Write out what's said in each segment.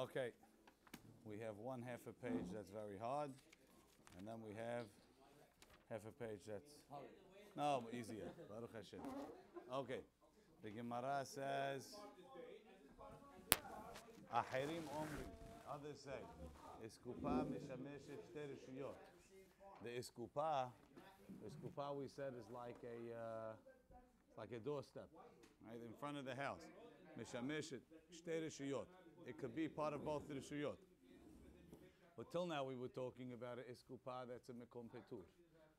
Okay, we have one half a page that's very hard, and then we have half a page that's no easier. Baruch Hashem. Okay, the Gemara says, "Ahirim omri." Others say, "Iskupa mishameshet shtei reshuyot." The iskupa we said is like a doorstep, right in front of the house. Mishameshet shtei reshuyot. It could be part of both the reshuyot. But till now we were talking about an iskupa that's a mekom petur,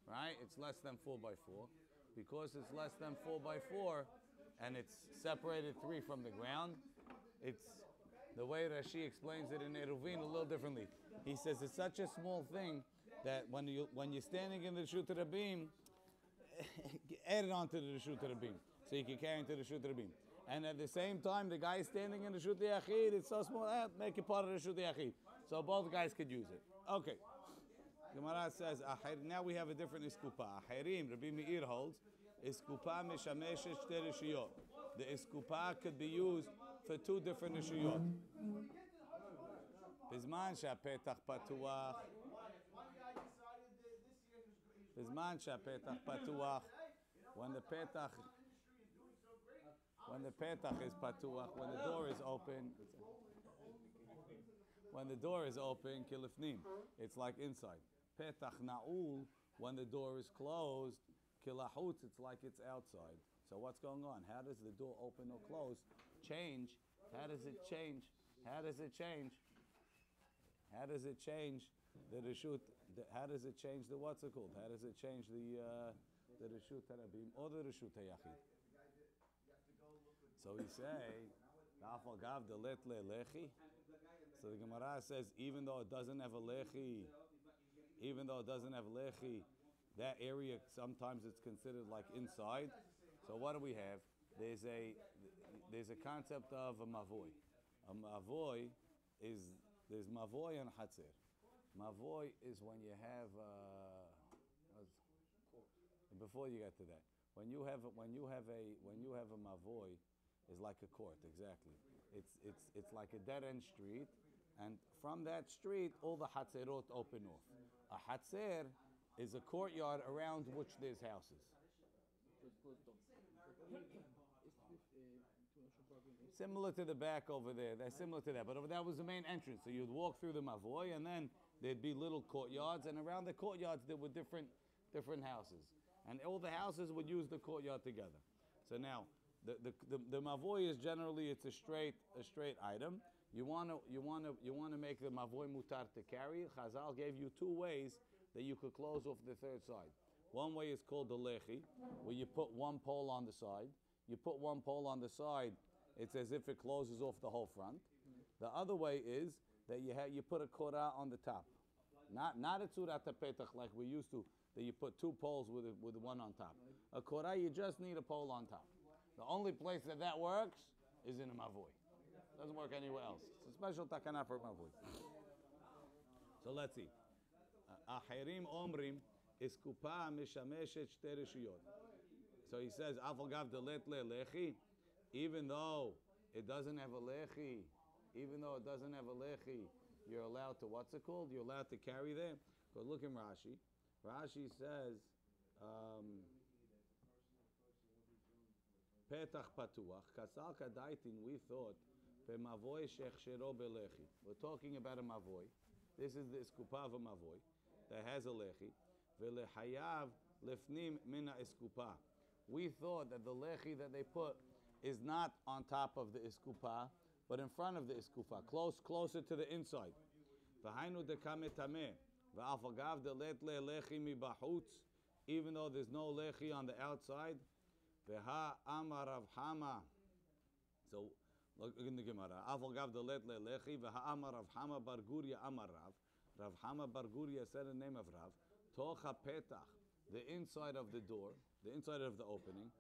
right? It's less than 4x4. Because it's less than 4x4, and it's separated 3 from the ground. It's the way Rashi explains it in Eruvin a little differently. He says it's such a small thing that when you're standing in the Reshut Rabim, add it onto the Reshut Rabim, so you can carry into the Reshut Rabim. And at the same time, the guy is standing in the Reshut Yachid, it's so small, make it part of the Reshut Yachid. So both guys could use it. Okay. Gemara says, now we have a different iskupa. Ahirim, Rabbi Meir holds, iskupa mishameshet shtei reshuyot. The iskupa could be used for 2 different reshuyot. Bizman shapetach patuach. Bizman shapetach patuach. When the petach is patuach, when the door is open, kilifnim, it's like inside. Petach na'ul, when the door is closed, kilahutz, it's like it's outside. So what's going on? How does the door open or close change? How does it change? How does it change? How does it change the reshut? How does it change the what's it called? How does it change the reshut harabim or the reshut hayachid? So we say, so the Gemara says, even though it doesn't have a lechi, that area sometimes it's considered like inside. So what do we have? There's a concept of a mavoy. A mavoy is there's mavoy and hatzer. Mavoy is when you have before you get to that. When you have a mavoy, is like a court, exactly. It's like a dead end street, and from that street all the hatzerot open off. A hatzer is a courtyard around which there's houses. Similar to the back over there. They're similar to that, but that was the main entrance. So you'd walk through the mavoy, and then there'd be little courtyards, and around the courtyards there were different houses, and all the houses would use the courtyard together. So now the mavoy is generally it's a straight item. You want to make the mavoy mutar to carry. Chazal gave you 2 ways that you could close off the third side. One way is called the lechi, where you put 1 pole on the side. You put 1 pole on the side, it's as if it closes off the whole front. The other way is that you put a korah on the top, not a tzurat petach like we used to, that you put 2 poles with 1 on top. A korah, you just need a pole on top. The only place that works is in a mavoy. It doesn't work anywhere else. It's a special takana for mavoy. So let's see. Ahirim omrim iskupa mishameshet shtei reshuyot. So he says, Afagav delet lechi, even though it doesn't have a lechi, you're allowed to, what's it called? You're allowed to carry there. Because look in Rashi. Rashi says, Petach patuach, kasal kadaitin, we thought, Mavoy shechshero belechi. We're talking about a mavoy. This is the iskupa of a mavoy that has a lechi. Velehayav lefnim mina iskupa. We thought that the lechi that they put is not on top of the iskupa, but in front of the iskupa, closer to the inside. V'hainu dekame tameh. V'afagav delet lechi mibahutz. Even though there's no lechi on the outside. V'ha amar Rav Hama. So look in the Gemara. Afagav delet lechi v'ha amar Rav Hama bar Guria amar Rav. Rav Hama bar Guria said the name of Rav. Tocha petach, the inside of the door, the inside of the opening.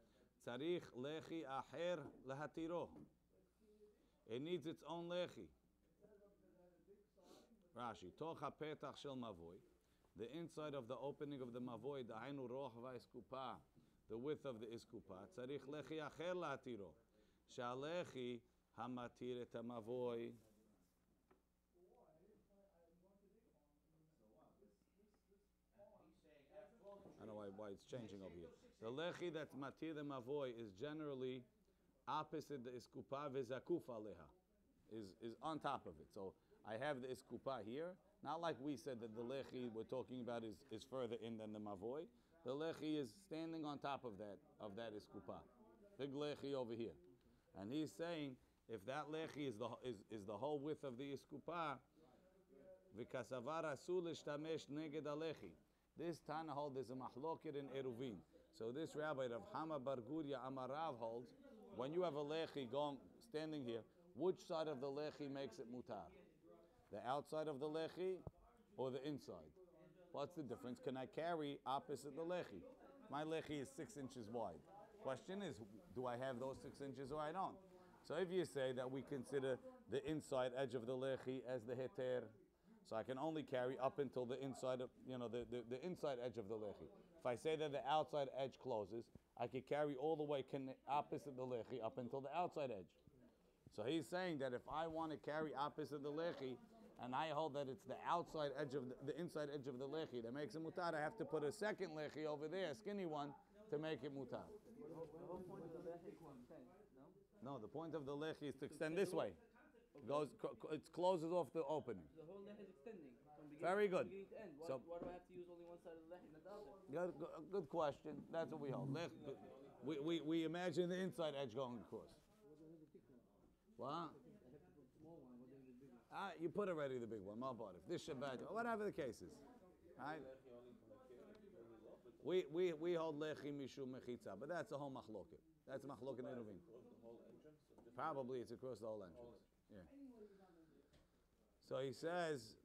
Tzarich lechi aher lehatiro. It needs its own lechi. Rashi. Tocha petach shel mavoy. The inside of the opening of the mavoy, the hainu roch va'iskupa, the width of the iskupa. Tzarich lechi acher lehatiro. Shalechi hamatir et hamavoy. why it's changing over here. The lechi that's matir the mavoy is generally opposite the iskupa v'zakuf aleha, is on top of it. So I have the iskupa here. Not like we said that the lechi we're talking about is further in than the mavoy. The lechi is standing on top of that iskupa. Big lechi over here. And he's saying if that lechi is the whole width of the iskupa, v'kasavar asul ishtamesh neged alechi. This Tana holds there's a mahloket in Eruvin. So this rabbi Rav Hama Bar Guria Amarav holds when you have a lechi standing here, which side of the lechi makes it mutar? The outside of the lechi or the inside? What's the difference? Can I carry opposite the lechi? My lechi is 6 inches wide. Question is, do I have those 6 inches or I don't? So if you say that we consider the inside edge of the lechi as the heter, so I can only carry up until the inside of, the inside edge of the lechi. If I say that the outside edge closes, I could carry all the way opposite the lechi up until the outside edge. So he's saying that if I want to carry opposite the lechi, and I hold that it's the outside edge of the inside edge of the lechi that makes it mutar, I have to put a second lechi over there, a skinny one, to make it mutar. No, the point of the lechi is to extend this way. It closes off the opening. The whole lechi is extending from beginning, Very good. From beginning to end. Why do I have to use only one side of the lechi, not the other? Good question. That's what we hold. We imagine the inside edge going across. What? You put already the big one, if this Shabbat, whatever the case is. Right? We hold lechi mishum mechitza, but that's a whole machloket. That's a machloket in Eruvin. Probably it's across the whole entrance. Yeah. So he says,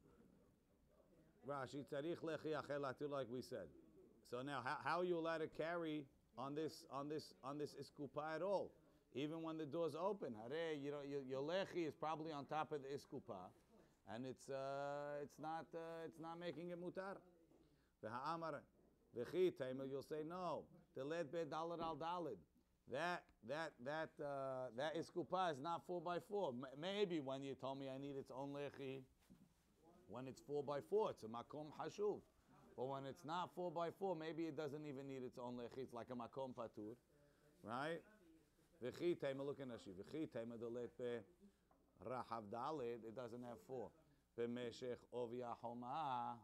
Rashi tzarich lechi acher latir, like we said. So now, how are you allowed to carry on this iskupa at all? Even when the door's open, your lechi is probably on top of the iskupa, and it's not making it mutar. V'ha'amar v'chi taimel, you'll say no. The led be dalad al dalad. That iskupa is not 4x4. Maybe when you told me I need its own lechi, when it's 4x4, it's a makom hashuv. But when it's not 4x4, maybe it doesn't even need its own lechi. It's like a makom patur, right? V'chi tema, look in Rashi. V'chi tema dolet be rahav dalid. It doesn't have 4. B'meshech ovia homa.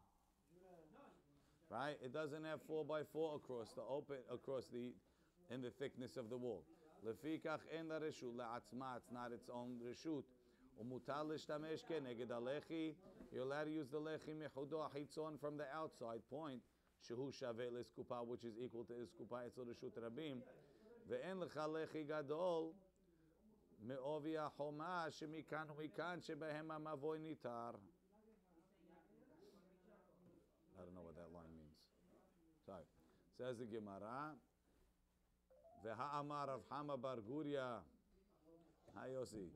Right? It doesn't have 4x4 across the in the thickness of the wall. Lefikach en la reshut la'atzma. It's not its own reshut. Umutar l'shtamesh keneged alechi. You're allowed to use the lechi mechudo achitzon from the outside point. Shehu shaveh l'iskupa, which is equal to iskupa etzol reshut rabim. Ve'en lecha lechi gadol me'ovi ha'choma shemikan u'mikan shebehem ha'mavoy nitar. I don't know what that line means. Sorry. Says the Gemara. Ve'ha'amar Rav Hama Bar Guria. Hi Yossi.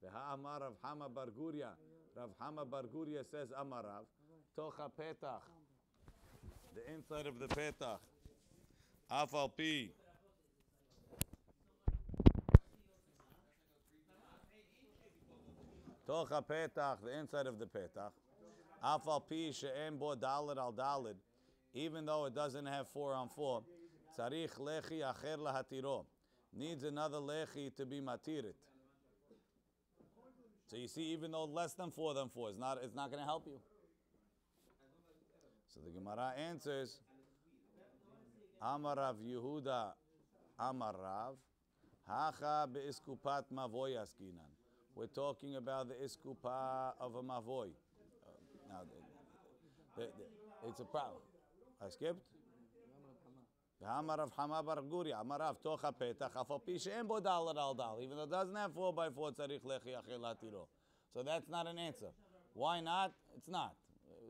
Ve'ha'amar Rav Hama Bar Guria. Rav Hama Bar Guria says Amarav. Tocha petach. The inside of the petach. Afal pi. Tocha petach. The inside of the petach. Afal pi she'em bo dalid al dalid. Even though it doesn't have 4 on 4. Tzarich lechi acher lahatiro. Needs another lechi to be matirit. So you see, even though less than 4 it's not going to help you. So the Gemara answers, Amarav Yehuda Amarav Hacha be'iskupat mavoy askinan. We're talking about the iskupa of a mavoy. Now, it's a problem. I skipped? Amarav Hama Bar Guria, Amarav Tocha Petach, Afal Pi she'en bo dalad al dal. Even though it doesn't have 4x4, tzarich lechi acher latiro. So that's not an answer. Why not? It's not.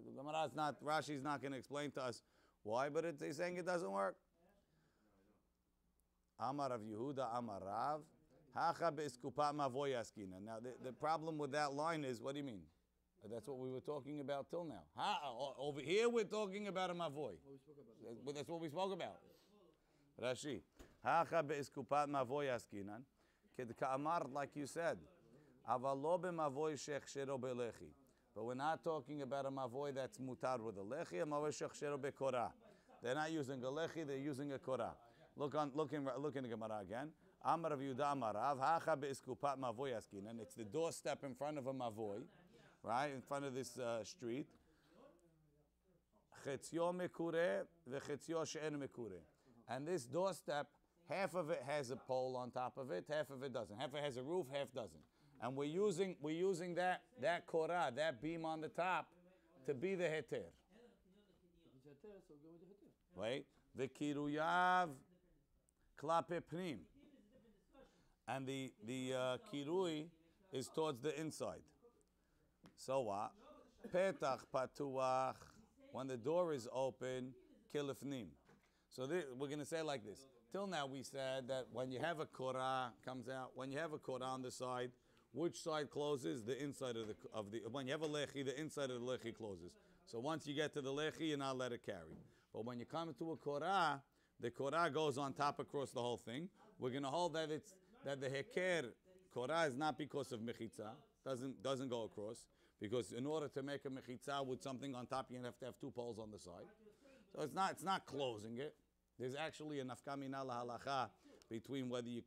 The Gemara is not, Rashi's not going to explain to us why, but he's saying it doesn't work. Amarav Yehuda Amarav, Hacha be'iskupat mavoy askina. Now the problem with that line is, what do you mean? That's what we were talking about till now. Over here we're talking about a mavoy. That's what we spoke about. Rashi. Hacha be'iskupat mavoy askinan. Ked ka'amar, like you said. Aval lo be'mavoy shechshero be'lechi. But we're not talking about a mavoy that's mutar with a lechi, a mavoy shechshero be'korah. They're not using a lechi, they're using a korah. Look in the Gemara again. Amar Rav Yehuda Amar Rav Hacha be'iskupat mavoy askinan. It's the doorstep in front of a mavoy, right, in front of this street. Chetzio mekure vechetzio she'en mekure. And this doorstep, half of it has a pole on top of it, half of it doesn't. Half of it has a roof, half doesn't. And we're using that korah, that beam on the top, to be the heter. Wait, the kiruyav klape pnim, and the kirui is towards the inside. So what? Petach patuach, when the door is open, kilifnim. So we're going to say it like this. Till now we said that when you have a korah comes out, when you have a korah on the side, which side closes? The inside of the. When you have a lechi, the inside of the lechi closes. So once you get to the lechi, you're not let it carry. But when you come to a korah, the korah goes on top across the whole thing. We're going to hold that the heker korah is not because of mechitza, doesn't go across, because in order to make a mechitza with something on top, you have to have two poles on the side. So it's not closing it. There's actually a nafkamina lahalacha between whether you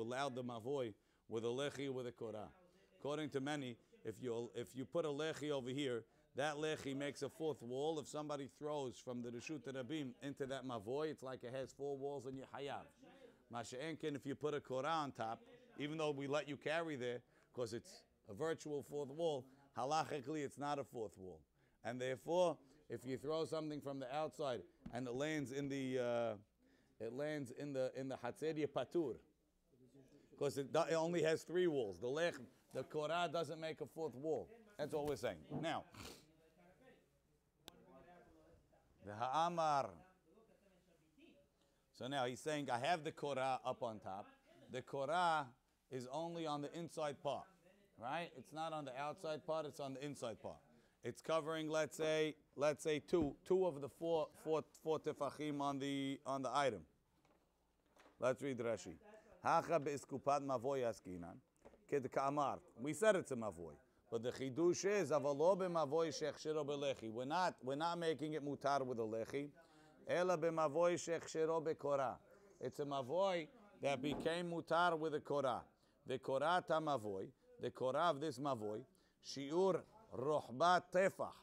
allow the mavoy with a lechi or with a korah. According to many, if you put a lechi over here, that lechi makes a fourth wall. If somebody throws from the reshut rabim into that mavoy, it's like it has four walls and you hayav. Masha'enkin, if you put a korah on top, even though we let you carry there, because it's a virtual fourth wall, halachically it's not a fourth wall. And therefore, if you throw something from the outside and it lands in the Hatzeria Patur, because it only has three walls. The korah doesn't make a fourth wall. That's all we're saying. Now, the ha'amar. So now he's saying, I have the korah up on top. The korah is only on the inside part, right? It's not on the outside part. It's on the inside part. It's covering, let's say two of the four tefachim on the item. Let's read Rashi. Hacha be'iskupat mavoy askinan. Ked ka'amar. We said it's a mavoy, but the chidush is avalo be'mavoy shechshiro belechi. We're not making it mutar with a lechi. Ela be'mavoy shechshiro be'korah. It's a mavoy that became mutar with a korah. The korah ta mavoy. The korah of this mavoy. Shiur rohba tefach.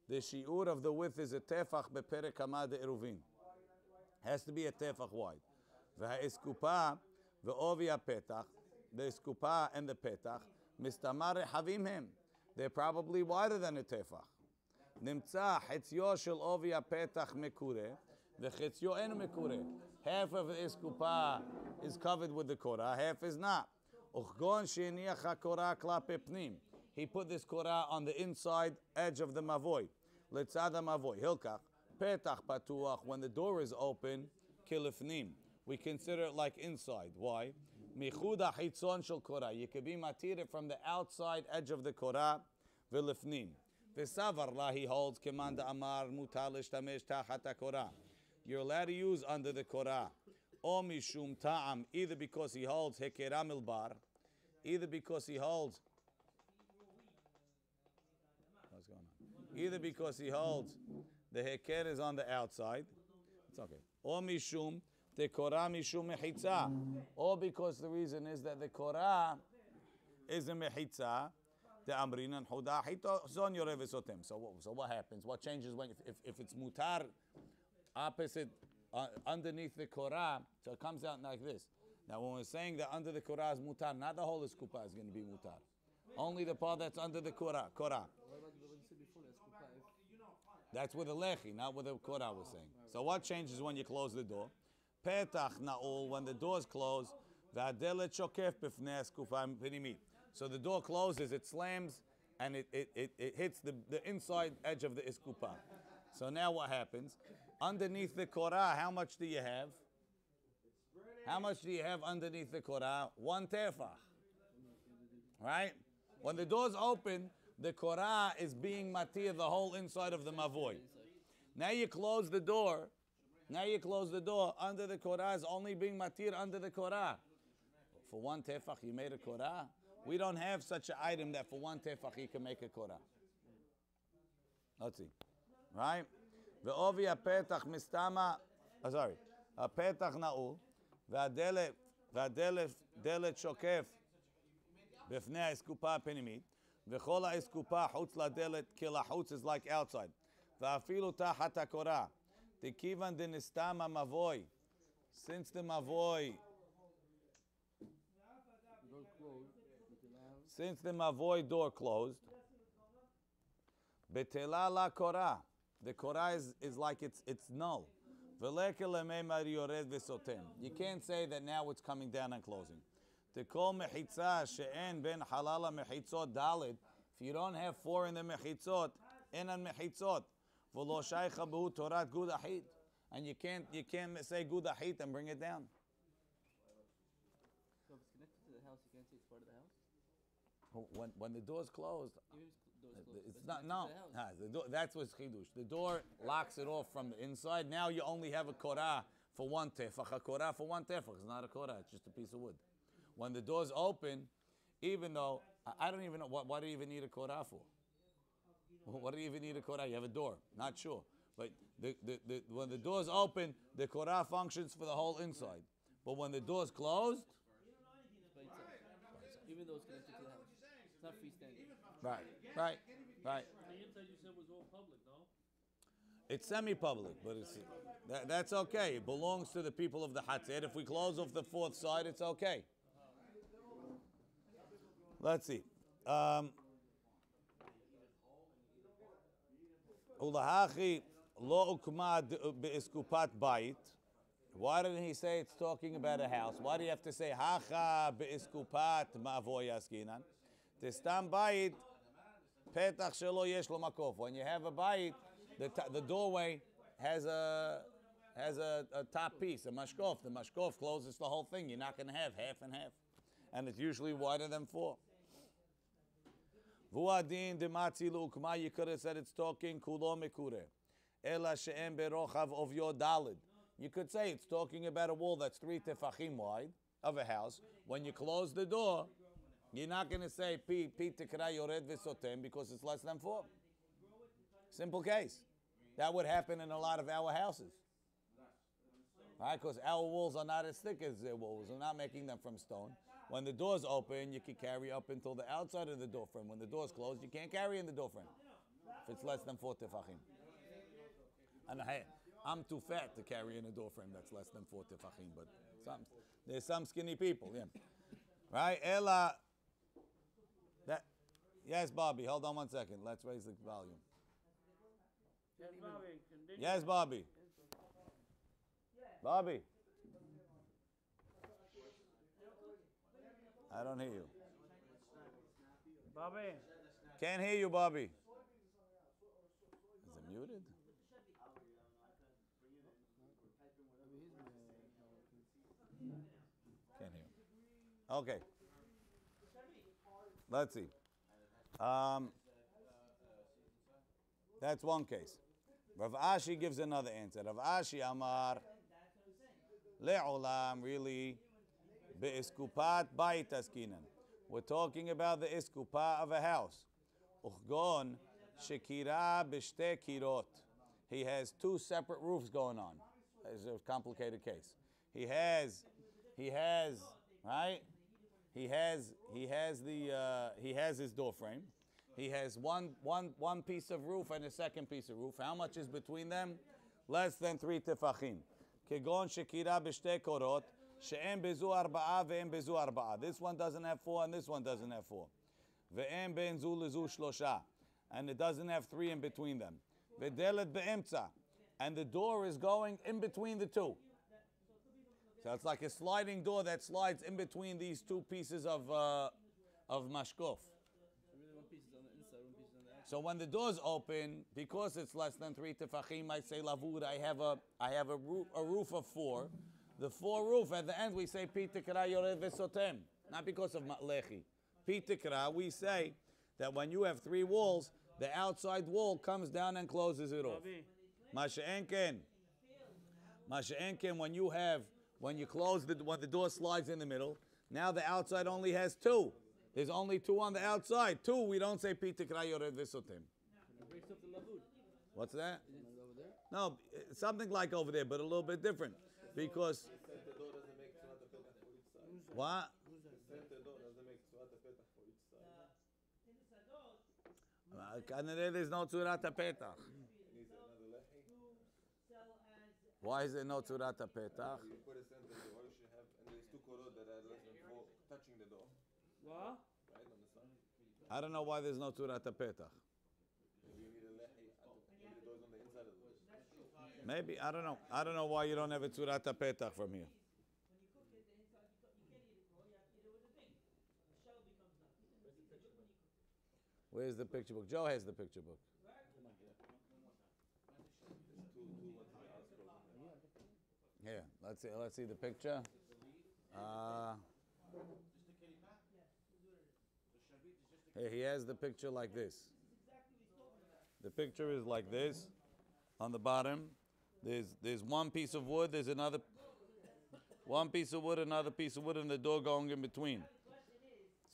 The shiur of the width is a tefach be'perek hamad eruvin. Has to be a tefach wide. V'ha'iskupa ve'ovi ha'petach. The iskupa and the petach mistamar havim him. They're probably wider than a tefach. Nimtza chetzio shel ovi ha'petach mekure v'chetzio en mekure. Half of the iskupa is covered with the korah, half is not. Uchgon she'niach ha'korah klape pnim. He put this korah on the inside edge of the mavoy. Letzad mavoy. Hilkach petach patuach. When the door is open, kilifnim. We consider it like inside. Why? Michuda hitzon shel korah. You can be matir from the outside edge of the korah. Vilifnim. V'savar la, he holds kemanda amar mutar l'shtamesh tachat korah. You're allowed to use under the korah. O mishum ta'am, either because he holds hekera milbar, either because he holds. What's going on? Either because he holds the heker is on the outside. It's okay. O mishum. The korah mishum mechitza, or because the reason is that the korah is a mechitza. The amrinan huda hito zon yorevesotem. So what happens? What changes when if it's mutar opposite underneath the korah? So it comes out like this. Now when we're saying that under the korah is mutar, not the whole iskupa is going to be mutar. Only the part that's under the korah. That's with a lechi, not with a korah. We're saying. So what changes when you close the door? Petach na'ul, when the door is closed, v'adelet shokef b'fnei eskupa pnimit. So the door closes, it slams, and it hits the inside edge of the iskupa. So now what happens? Underneath the korah, how much do you have? How much do you have underneath the korah? One tefach. Right? When the door's open, the korah is being matir the whole inside of the mavoy. Now you close the door. Under the korah is only being matir under the korah. For one tefach, you made a korah. We don't have such an item that for one tefach you can make a korah. Let's see. Right? Ve'ovi hapetach mistama. Sorry. Hapetach na'ul. והדלת שוקף בפני האסקופה הפנימית, וכל האסקופה חוץ לדלת, כי לחוץ is like outside. ואפילו תחת הקורה, תכיוון דנסתם המבוי, since the מבוי door closed, בטלה לה קורה. The קורה is like it's null. You can't say that now it's coming down and closing. If you don't have 4 in the mechitzot, and you can't say gudahit and bring it down. So if it's connected to the house, you can't say it's part of the house? When the door's closed, it's not, connected no. to the house. The door, that's what's chidush. The door locks it off from the inside. Now you only have a korah for one tefach. A korah for one tefach. It's not a korah. It's just a piece of wood. When the door's open, even though, I don't even know, what do you even need a korah for? What do you even need a korah? You have a door. Not sure. But when the door's open, the korah functions for the whole inside. But when the door's closed, even though it's connected to the house, it's not freestanding. Right. The inside you said was all public, no? It's semi-public, but that's okay. It belongs to the people of the Hatzir. If we close off the fourth side, it's okay. Let's see. Ulahachi lo ukma be'iskupat bayit. Why didn't he say it's talking about a house? Why do you have to say hacha be'iskupat ma'avoy askinan? Testam bayit petach shelo yesh lo makof. When you have a bayit, the doorway has a top piece, a mashkof. The mashkof closes the whole thing. You're not going to have half and half, and it's usually wider than 4. Vuadin dematzi l'ukma. You could have said it's talking kulo mekure. Ela she'em berochav of your dalid. You could say it's talking about a wall that's 3 tefachim wide of a house. When you close the door, you're not going to say pi tekra yored v'sotem because it's less than 4. Simple case. That would happen in a lot of our houses. Right? Because our walls are not as thick as their walls. We're not making them from stone. When the door's open, you can carry up until the outside of the door frame. When the door's closed, you can't carry in the door frame if it's less than 4 tefachim. And I'm too fat to carry in a door frame that's less than 4 tefachim, but there's some skinny people, yeah. Right? Ella. Yes, Bobby. Hold on 1 second. Let's raise the volume. Yes, Bobby. Continue. Yes, Bobby. Bobby. I don't hear you. Bobby. Can't hear you, Bobby. Is it muted? Can't hear. Okay. Let's see. That's one case. Rav Ashi gives another answer. Rav Ashi Amar Le'olam, really, be'iskupat bayit askinan. We're talking about the iskupa of a house. Uchgon shekira b'shte kirot. He has 2 separate roofs going on. It's a complicated case. He has his door frame. He has one piece of roof and a second piece of roof. How much is between them? Less than 3 tefachim. Kegon shekira b'shte korot, she'em bezu arba'a ve'em bezu arba'a. This one doesn't have 4 and this one doesn't have 4. Ve'em ben zu lezu shlosha. And it doesn't have 3 in between them. Ve'delet be'emtza. And the door is going in between the 2. So it's like a sliding door that slides in between these 2 pieces of mashkof. So when the door's open, because it's less than 3 tefachim, I say lavud. I have a roof of 4. The 4 roof at the end we say pi tekra yored v'sotem. Not because of matlechi. Pi tekra, we say that when you have 3 walls, the outside wall comes down and closes it off. Masha'enken, when you close when the door slides in the middle, now the outside only has 2. There's only 2 on the outside. 2, we don't say pi tekra yored v'sotem. It breaks up the lavud. What's that? Is it over there? No, something like over there, but a little bit different. Because Center door doesn't make Surat Petach for each side. what? Center door doesn't make Surat Petach for each side. There's no Tzurat HaPetach. It needs another lehi. Why is there no Tzurat HaPetach? You put a center door, you should have, and there's two korot that are less than 4 touching the door. What? Right on the side. I don't know why there's no Tzurat HaPetach. Maybe you need a lehi. Maybe the door's on the inside of the door. Maybe, I don't know. I don't know why you don't have a Tzurat HaPetach from here. Where's the picture book? Joe has the picture book. Here, let's see the picture. Here, he has the picture like this. The picture is like this. On the bottom, there's one piece of wood. There's another one piece of wood, another piece of wood, and the door going in between.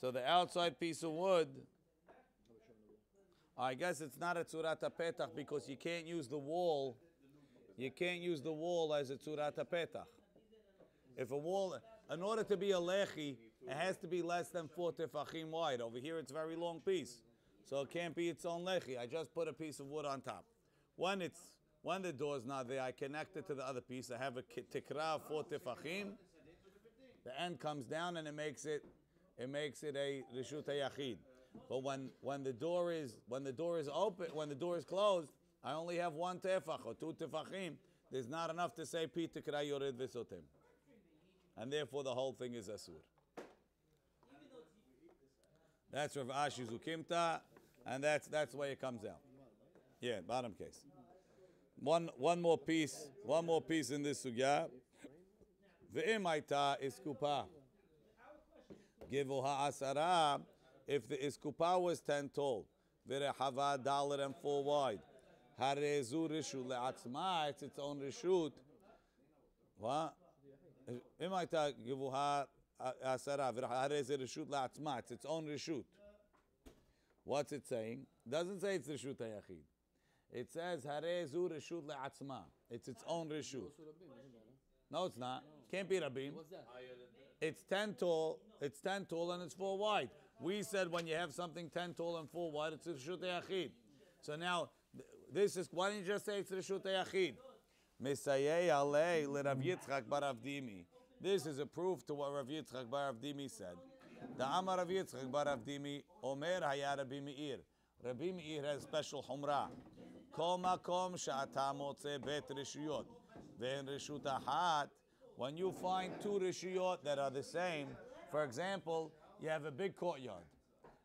So the outside piece of wood, I guess it's not a Tzurat HaPetach because you can't use the wall. You can't use the wall as a Tzurat HaPetach. If a wall, in order to be a lechi, it has to be less than 4 tefachim wide. Over here, it's a very long piece, so it can't be its own lechi. I just put a piece of wood on top. When the door's not there, I connect it to the other piece. I have a tikra of 4 tefachim. The end comes down and it makes it a reshut hayachid. But when the door is open, when the door is closed, I only have 1 tefach or 2 tefachim. There's not enough to say pi tikra yored v'sotem, and therefore the whole thing is asur. That's Rav Ashi's ukimta, and that's the way it comes out. Yeah, bottom case. One more piece in this sugya. Ve'im aita iskupa. Givu ha'asara. If the iskupa was 10 tall, ve'rehava $1 and 4 wide, harezu reshut le'atzma, it's its own reshut. What? Im aita givu ha'asara ve'harezu reshut le'atzma, it's its own reshut. What's it saying? It doesn't say it's reshut hayachid. It says harezu reshut le'atzma. It's its own reshut. No, it's not. Can't be rabim. What's that? It's 10 tall. It's 10 tall and it's 4 wide. We said when you have something 10 tall and 4 wide, it's reshut hayachid. So now this is. Why didn't you just say it's reshut hayachid? Misayei alei leRav Yitzchak bar Avdimi. This is a proof to what Rav Yitzchak bar Avdimi said. The Amar Rav Yitzchak bar Avdimi Omer haya Rabbi Meir. Rabbi Meir has special humrah. Kol makom she'ata motze bet reshuyot ve'en reshut achat. When you find 2 reshuyot that are the same, for example, you have a big courtyard,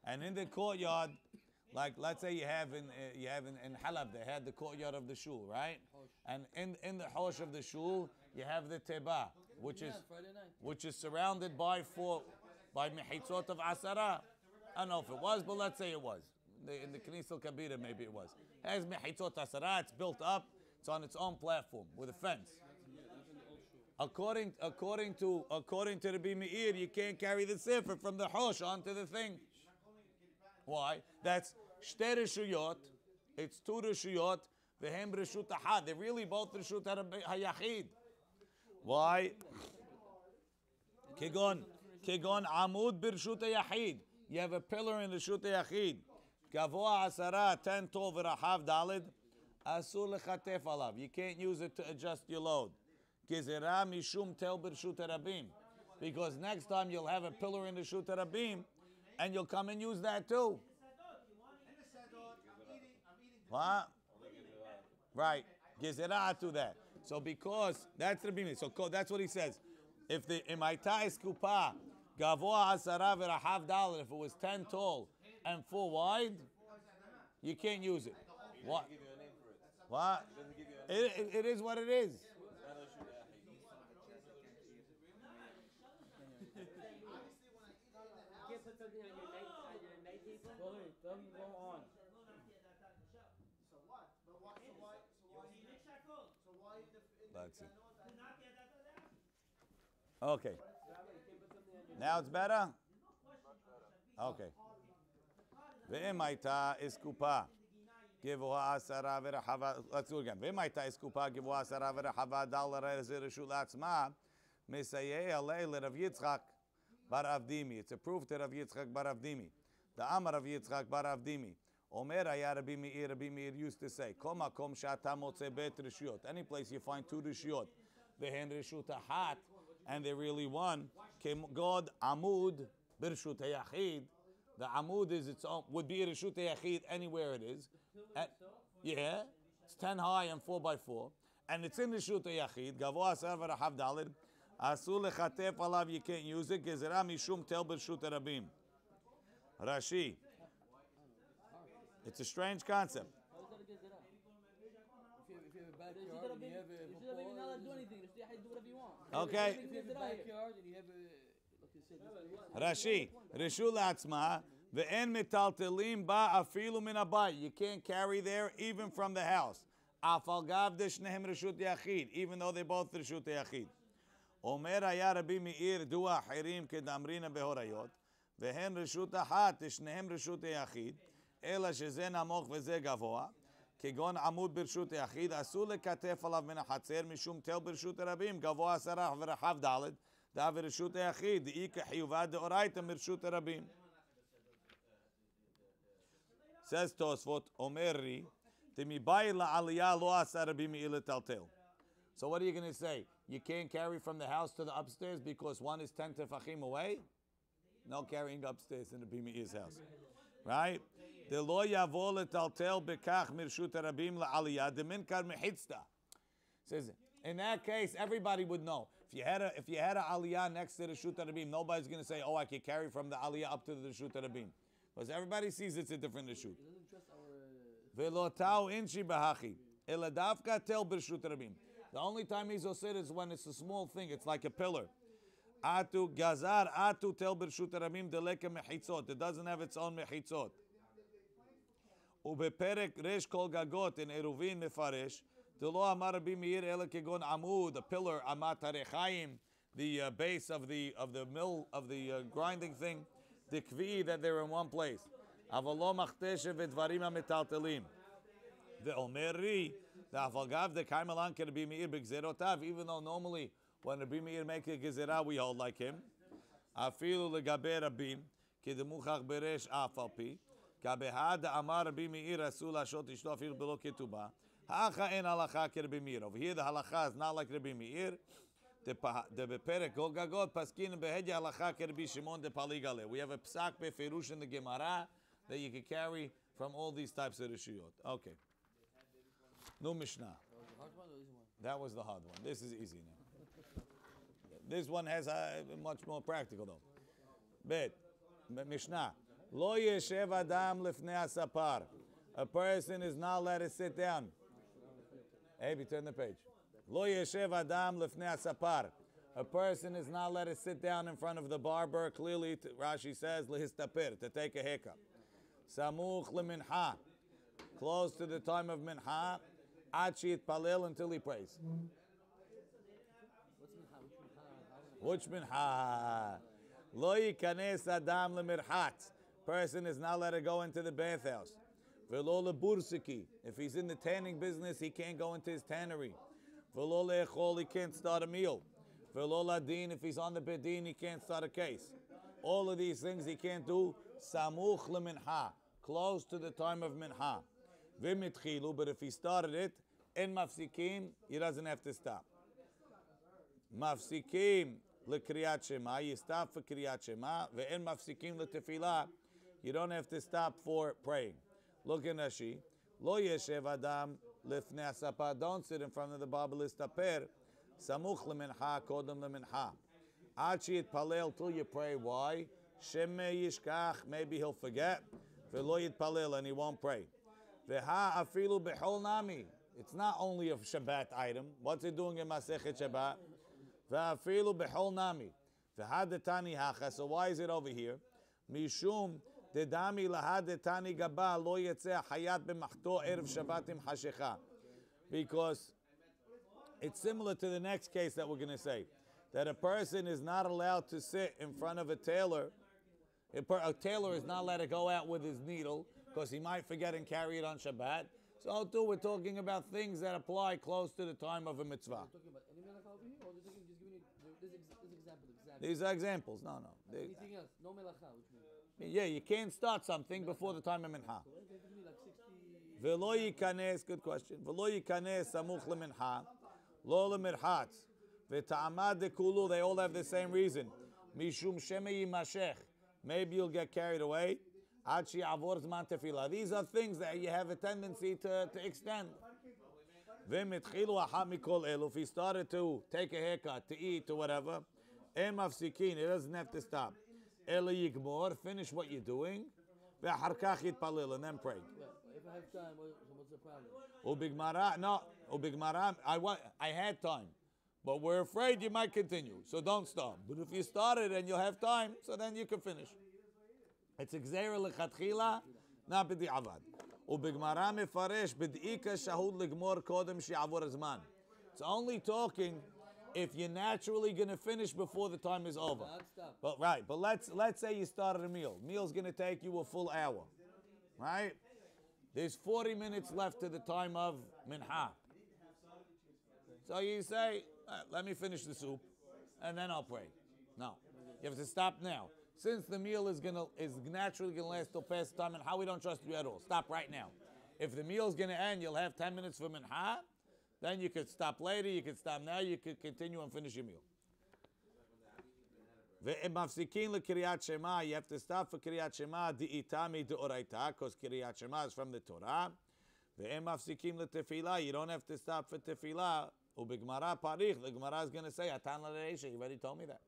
and in the courtyard, like let's say you have in Halab, they had the courtyard of the shul, right? And in the hosh of the shul, you have the teba, which is surrounded by mehitzot of asara. I don't know if it was, but let's say it was. In the Knesset Kabira, maybe it was. It has mehitzot asara. It's built up. It's on its own platform with a fence. According to Rabbi Meir, you can't carry the sefer from the hosh onto the thing. Why? That's shte reshuyot. It's 2 reshuyot. Vehem reshut ahad. They're really both reshut hayachid. Why? Kigon amud birshut hayachid. You have a pillar in reshut hayachid. Gavoa asara 10 tall v'rahav dalid. Asur lechatef alav. You can't use it to adjust your load. Gezerah mishum tel birshut harabim. Because next time you'll have a pillar in the reshut harabim, and you'll come and use that too. What? Right. Gezerah to that. So because that's the Bimini. So that's what he says. If the imaita is kupa, gavoa asara v'rahav $1, if it was 10 tall and 4 wide, you can't use it. What? What? It is what it is. That's it. Okay. Now it's better? Okay. Ve'emaita is kupa. Let's do it again. V'mayta iskupa givuha asara v'rechava dal l'rezeh reshut la'atzma mesayeh alei l'Rav Yitzchak bar Avdimi. It's a proof to Rav Yitzchak bar Avdimi. The Amar Rav Yitzchak bar Avdimi. Omer haya Rabbi Meir used to say, Kol makom she'ata motze bet reshut. Any place you find two reshut, v'hen reshut ahat, and they're really one. God amud b'reshut hayachid. The amud is its own, would be a reshut hayachid anywhere it is. Yeah, it's 10 high and 4 by 4, and it's in reshut hayachid. Gavoa asar v'rachav dalid. Asul lechatef alav, you can't use it. Gezerah mishum tel b'reshut rabim. Rashi. It's a strange concept. How is that a gezerah? If you have a backyard and you have a football, you're not allowed to do anything. You do whatever you want. Okay. If you have a backyard and you have a, like you said, Rashi, Reshul Atzma, ve'en metaltelim ba afilu min abayit. You can't carry there even from the house. Afal gav deshnehem reshut yachid, even though they both reshut yachid. Omer haya Rabbi Meir dua hirim kedamrina behorayot, ve'hen reshut ahat deshnehem reshut yachid, ela sheze namoch veze gavoa, כגון עמוד ברשות היחיד, אסור לקטף עליו מן החצר משום תל ברשות הרבים, גבוה עשרה ורחב ד' דא ברשות היחיד, דאי כחיובה דאורייתא מרשות הרבים. Says Tosfot, אומר לי, דמבאי לעלייה לא עשה רבי מאיר לטלטל. So what are you going to say? You can't carry from the house to the upstairs because one is 10 tefachim away? No carrying upstairs in the Rabbi Meir's house. Right? The lo yavo letaltel bekach mirshut harabim la'aliyah deminkar mechitzta. Says in that case everybody would know. If you had a aliyah next to the reshut harabim, nobody's going to say, "Oh, I can carry from the aliyah up to the reshut harabim," because everybody sees it's a different reshut. Velo tau inchi bahachi eladavka tel b'reshut harabim. The only time he's osir is when it's a small thing. It's like a pillar. Atu gazar atu tel b'reshut harabim deleka mechitzot. It doesn't have its own mechitzot. ובפרק רש כל גגות in עירובין מפרש, דלא אמר רבי מאיר אלא כגון עמוד, a pillar, amat harechayim, the base of the mill, of the grinding thing, דקבי, that they're in one place. אבל לא מכתש ודברים המטלטלים. ואומר לי, ואף אגב דקיים אלן כרבי מאיר בגזירותיו, even though normally when רבי מאיר make a גזירה we hold like him, אפילו לגבי רבים, כדמוכח ברש אף על פי, כבהד אמר רבי מאיר אסור להשעות אשתו אפילו בלא כתובה. האחה אין הלכה כרבי מאיר. Over here the halacha is not like רבי מאיר. בפרק כל גגות פסקין בהדיה הלכה כרבי שמעון דפליגלה. We have a psak befirush in the Gemara that you can carry from all these types of reshuyot. Okay. No Mishnah. That was the hard one. This is easy now. This one has much more practical though. Bet. Mishnah. Lo yeshev adam lifnei asapar. A person is not allowed to sit down. Hey, turn the page. Lo yeshev adam lifnei asapar. A person is not allowed to sit down in front of the barber. Clearly, Rashi says, lehistaper, to take a haircut. Samuch lemincha. Close to the time of mincha. Ad palel until he prays. Which mincha? Lo yikanes adam lemirchatz. Person is not allowed to go into the bathhouse. Velo lebursiki. If he's in the tanning business, he can't go into his tannery. Velo leechol, he can't start a meal. Velo ladin, if he's on the bedin, he can't start a case. All of these things he can't do. Samuch lemincha, close to the time of mincha. V'mitchilu, but if he started it, en mafsikim, he doesn't have to stop. Mafsikim lekriyat shema, you stop for kriyat shema. Ve'en mafsikim letefillah. You don't have to stop for praying. Look in Rashi. Lo yeshev adam lifnei asapa. Don't sit in front of the Bible listaper. Samuch lemincha, kodem lemincha. Ad palel till you pray. Why? Sheme yishkach. Maybe he'll forget. Velo yitpalel, and he won't pray. Veha afilu bechol nami. It's not only a Shabbat item. What's it doing in Masechet Shabbat? Veha afilu bechol nami. Veha detani hacha. So why is it over here? Mishum Dedami lahadetani gaba lo yetzeh hayat b'machto erev Shabbat im hashecha. Because it's similar to the next case that we're going to say, that a person is not allowed to sit in front of a tailor. A tailor is not allowed to go out with his needle because he might forget and carry it on Shabbat. So too, we're talking about things that apply close to the time of a mitzvah. You're talking about any melach over here, or you're talking just giving you this example? These are examples. No. Anything else? No melacha, which means Yeah, you can't start something before the time of mincha. so they give me like 60. V'lo yikanes, good question. V'lo yikanes samuch lemincha, lo lemirchatz. V'ta'amad dekulu, they all have the same reason. Mishum sheme yimashech. Maybe you'll get carried away. Ad she'avor zman tefillah. These are things that you have a tendency to extend. V'mitchilu achat mikol elu. If he started to take a haircut, to eat, or whatever, en mafsikin, he doesn't have to stop. Ela yigmor, finish what you're doing. V'harkach yitpalil, and then pray. If I have time, what's the problem? Ubigmara, I had time, but we're afraid you might continue, so don't stop. But if you started and you'll have time, so then you can finish. It's gzeira lechatchila, not b'di'avad. Ubigmara mefaresh b'di'ika shahud ligmor kodem she'avor zman. It's only talking if you're naturally going to finish before the time is over. But let's say you started a meal. Meal's going to take you a full hour, right? There's 40 minutes left to the time of minha. So you say, let me finish the soup, and then I'll pray. No, you have to stop now. Since the meal is naturally gonna last till past the time, and how we don't trust you at all. Stop right now. If the meal is gonna end, you'll have 10 minutes for minha. Then you could stop later. You could stop now. You could continue and finish your meal. Ve'emafsikin leKriyat Shema. You have to stop for Kriyat Shema. Di'itami de'oraita, because Kriyat Shema is from the Torah. Ve'emafsikin leTefillah. You don't have to stop for Tefillah. Ubigmara parich. The Gemara is going to say, Atan l'reisha. You already told me that.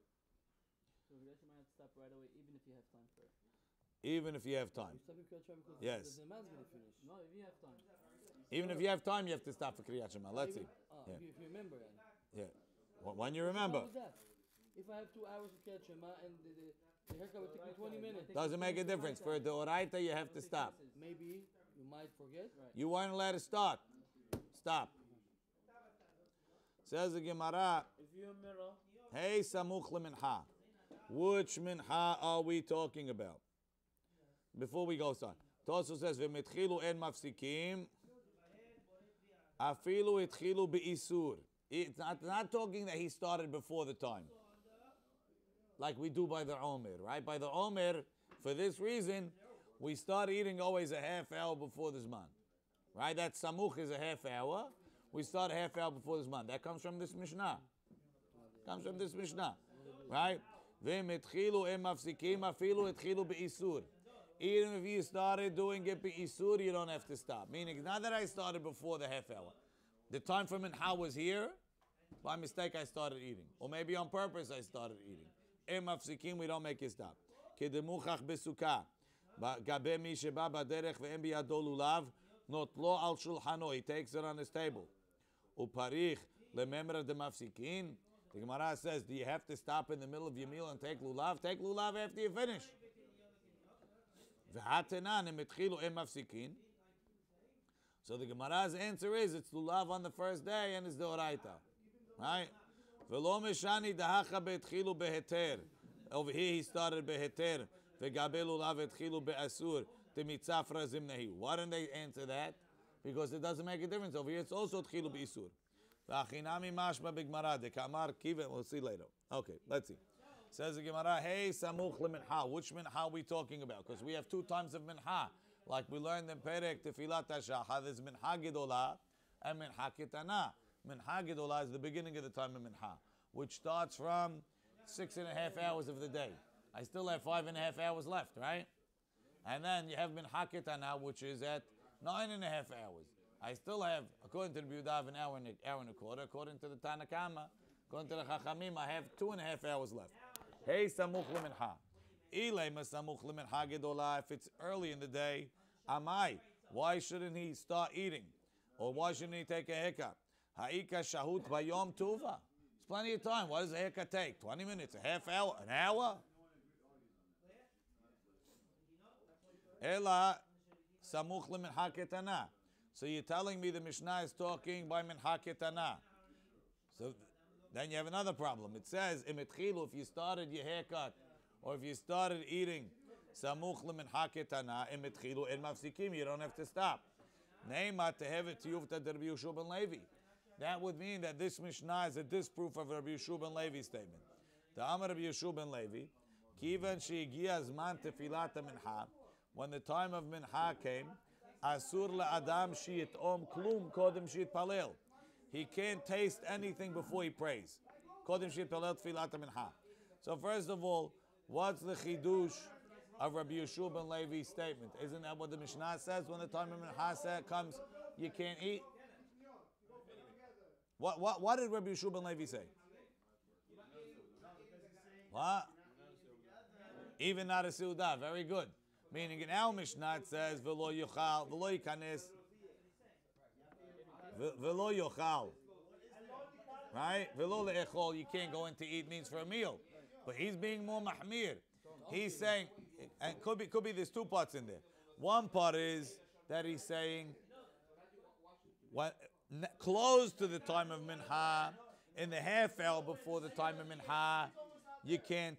So you guys might stop right away, even if you have time for it. Even if you have time. Yes. The man's going to finish. No, if you have time. Even if you have time, you have to stop for Kriyat Shema. Let's see. If you remember. Yeah. When you remember. How was that? If I have 2 hours of Kriyat Shema and the haircut would take me 20 minutes. Doesn't make a difference. For the oraita, you have to stop. Maybe you might forget. Right. You weren't allowed to start. Stop. Says the Gemara, If you're a mirror, hey, samuch lemincha. Which mincha are we talking about? Before we go on. Tosu says, v'mitchilu en mafsikim. Afilu itchilu be'isur. It's not talking that he started before the time. Like we do by the Omer, right? By the Omer, for this reason, we start eating always a half hour before the Zman. Right? That samuch is a half hour. We start a half hour before the Zman. That comes from this Mishnah. Right? V'mitchilu em mafsikim afilu itchilu be'isur. Even if you started doing it be'isur, you don't have to stop. Meaning, not that I started before the half hour. The time for mincha was here. By mistake, I started eating. Or maybe on purpose, I started eating. Em mafsikim, we don't make it stop. Kedemuchach besukah. Gabe mi sheba baderech ve'em biyado lulav. Not lo al shulchano. He takes it on his table. Uparich lememra de mafsikin. The Gemara says, do you have to stop in the middle of your meal and take lulav? Take lulav after you finish. V'hatenan emitchilu em mafsikin. So the Gemara's answer is, it's lulav on the first day and it's the oraita. Right? V'lo meshani dahacha be'etchilu beheter. Over here he started beheter. V'gabe lulav etchilu be'asur. Temitzafra zimnehi. Why didn't they answer that? Because it doesn't make a difference. Over here it's also etchilu be'isur. V'achinami mashma b'gmara. Dekamar kiva. We'll see later. Okay, let's see. Says the Gemara, hey, samuch lemincha. Which mincha are we talking about? Because we have 2 times of mincha. Like we learned in Perek Tefilat HaShachar, there's mincha gedolah and mincha ketana. Mincha gedolah is the beginning of the time of mincha, which starts from 6.5 hours of the day. I still have 5.5 hours left, right? And then you have mincha ketana, which is at 9.5 hours. I still have, according to the Budav, an hour and a quarter. According to the Tanakama, according to the Chachamim, I have 2.5 hours left. Hey, samuch lemincha. Ilema samuch lemincha gedolah. If it's early in the day, amai. Why shouldn't he start eating? Or why shouldn't he take a haircut? Ha'ika shahut bayom tuva. There's plenty of time. What does a haircut take? 20 minutes, a half hour, an hour? Ela samuch lemincha ketana. So you're telling me the Mishnah is talking by mincha ketana. So then you have another problem. It says, if you started your haircut, or if you started eating Samuch lemincha ketana im etchilu en mafsikim. You don't have to stop. Neima tehevet tiyuvta de Rabbi Yeshua ben Levi. That would mean that this Mishnah is a disproof of Rabbi Yeshua ben Levi's statement. The Amar Rabbi Yeshua ben Levi, kivan she'igia zman tefilat mincha, when the time of mincha came, asur la'adam she'yitom klum kodem she'yitpalel. He can't taste anything before he prays. Kodem she'yitpalel tefilat mincha. So first of all, what's the chidush of Rabbi Yeshua ben Levi's statement? Isn't that what the Mishnah says? When the time of mincha comes, you can't eat. What did Rabbi Yeshua ben Levi say? What? Even not a seudah. Very good. Meaning in our Mishnah it says v'lo yochal, v'lo yikanes, v'lo yochal. Right? V'lo le'echol, you can't go in to eat means for a meal. But he's being more mahmir. He's saying, and could be there's two parts in there. One part is that he's saying, when, close to the time of mincha, in the half hour before the time of mincha, you can't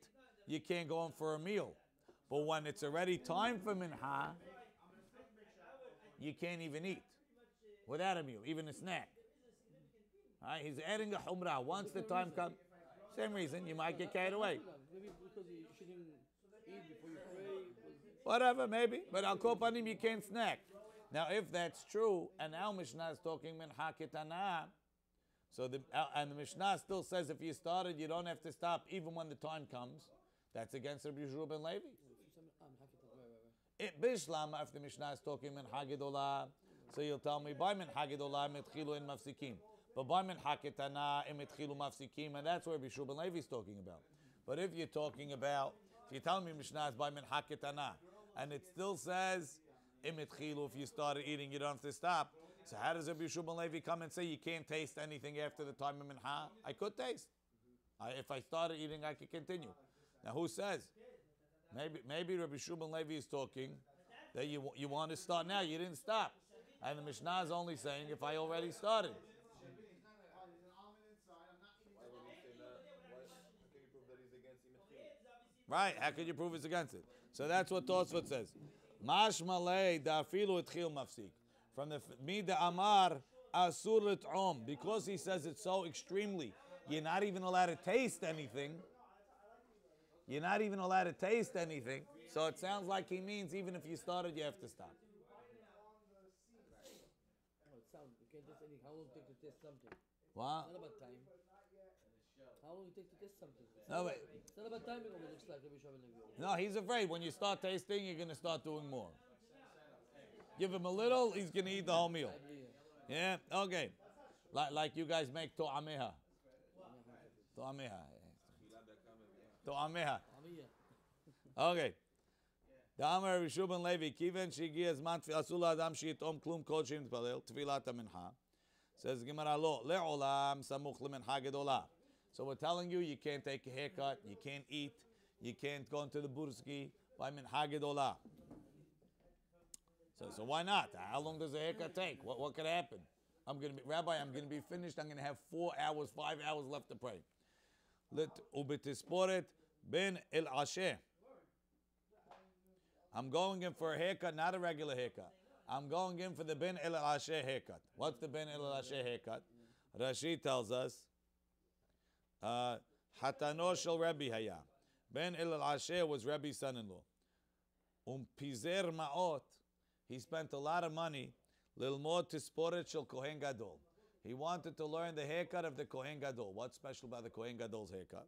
go in for a meal. But when it's already time for mincha, you can't even eat without a meal, even a snack. Right? He's adding a humrah. Once the time comes, same reason, you might get carried away. Maybe because you shouldn't eat before you pray. Whatever, maybe. But al kopanim, you can't snack. Now, if that's true, and our Mishnah is talking mincha ketana, so the Mishnah still says if you started, you don't have to stop even when the time comes. That's against Rabbi Yeshua ben Levi. Bishlama, if the Mishnah is talking mincha gedolah, so you'll tell me by mincha gedolah mitchilu in mafsikim, but by mincha ketana mitchilu mafsikim, and that's what Rabbi Yeshua ben Levi is talking about. But if you're talking about, if you tell me Mishnah is by mincha ketana, and it still says imitchilu, if you started eating, you don't have to stop. So how does Rabbi Yeshua ben Levi come and say you can't taste anything after the time of mincha? I could taste. If I started eating, I could continue. Now who says? Maybe Rabbi Yeshua ben Levi is talking that you want to start now. You didn't stop. And the Mishnah is only saying if I already started. Right, how can you prove it's against it? So that's what Tosfot says. Mash malei da'afilu etchil mafsik. From the Mida Amar Asur L'T'om, because he says it so extremely, you're not even allowed to taste anything. You're not even allowed to taste anything. So it sounds like he means even if you started, you have to stop. It sounds, you can't taste anything. How long it take to taste something? What? It's not about time. How long it take to taste something? No, wait. It's not about timing, it looks like Rabbi Yeshua ben Levi. No, he's afraid when you start tasting, you're going to start doing more. Give him a little, he's going to eat the whole meal. Yeah, okay. Like you guys make to'ameha. To'ameha. To'ameha. Okay. Da'amar Rabbi Yeshua ben Levi, kiven she'igi azman asul adam she'itom klum kol she'im t'palel tfilat mincha. Says Gemara lo le'olam samuch lemincha gedolah. So we're telling you, you can't take a haircut, you can't eat, you can't go into the burski by mincha gedolah. So why not? How long does a haircut take? What could happen? Rabbi, I'm going to be finished. I'm going to have 4 hours, 5 hours left to pray. Ubetisporet ben el asheh. I'm going in for a haircut, not a regular haircut. I'm going in for the ben el asheh haircut. What's the ben el asheh haircut? Rashi tells us, Hatano shel Rabbi haya. Ben el asheh was Rabbi's son-in-law. Pizer ma'ot. He spent a lot of money. Lilmod tisporet shel Kohen Gadol. He wanted to learn the haircut of the Kohen Gadol. What's special about the Kohen Gadol's haircut?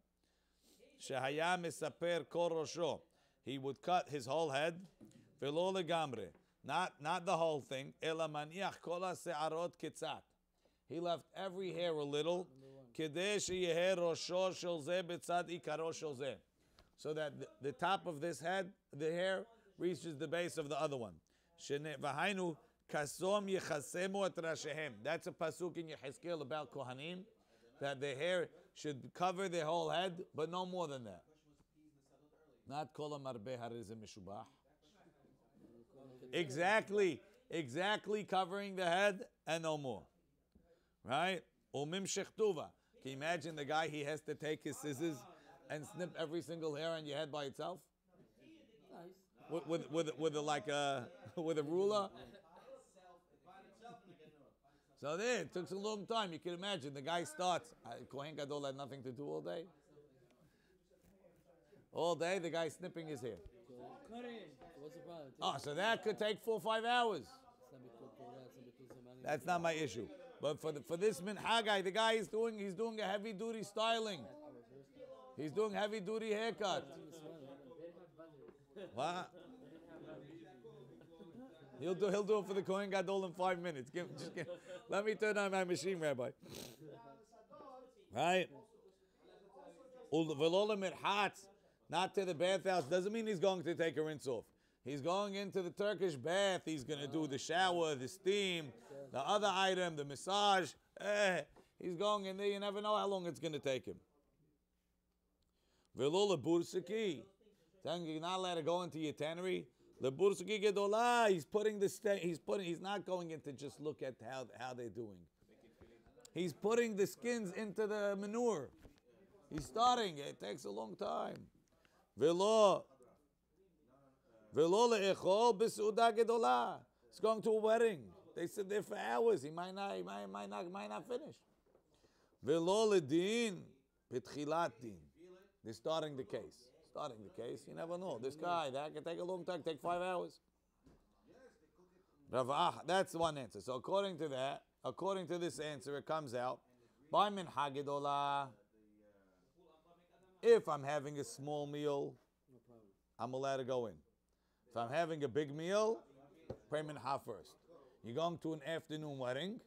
Shehaya misaper kol rosho. He would cut his whole head. Velo legamre. Not the whole thing. Ela maniach kol ha'se'arot kitzat. He left every hair a little. Kedei sheyeh rosho shel zeh b'tzad ikaro shel zeh. So that the top of this head, the hair, reaches the base of the other one. V'hainu kasom yechasemu et rashehem. That's a pasuk in Yechezkel about Kohanim, that the hair should cover their whole head, but no more than that. Not kol ha'marbeh harizeh mishubach. Exactly covering the head and no more. Right? Umim shechtuva. Can you imagine the guy, he has to take his scissors and snip every single hair on your head by itself? Nice. with a like a with a ruler. So there, it took a long time. You can imagine the guy starts. Kohen Gadol had nothing to do all day. All day, the guy's snipping his hair. What's the problem? Oh, so that could take 4 or 5 hours. That's not my issue. But for this minha guy, the guy is doing a heavy duty styling. He's doing heavy duty haircut. What? He'll do it for the Kohen Gadol in 5 minutes. Let me turn on my machine, Rabbi. Right? Not to the bathhouse doesn't mean he's going to take a rinse off. He's going into the Turkish bath. He's going to do the shower, the steam, the other item, the massage. He's going in there. You never know how long it's going to take him. Velola bursaki. You're not allowed to go into your tannery. The bursaki gedola. He's not going in to just look at how they're doing. He's putting the skins into the manure. He's starting. It takes a long time. Velo le'echol b'seuda gedola. He's going to a wedding. They sit there for hours. He might not finish. Velo le'din b'tchilat din. They're starting the case. You never know. This guy, that can take a long time. Take 5 hours. That's one answer. So according to this answer, it comes out by minha gedola. If I'm having a small meal, I'm allowed to go in. If I'm having a big meal, pray minha first. You're going to an afternoon wedding,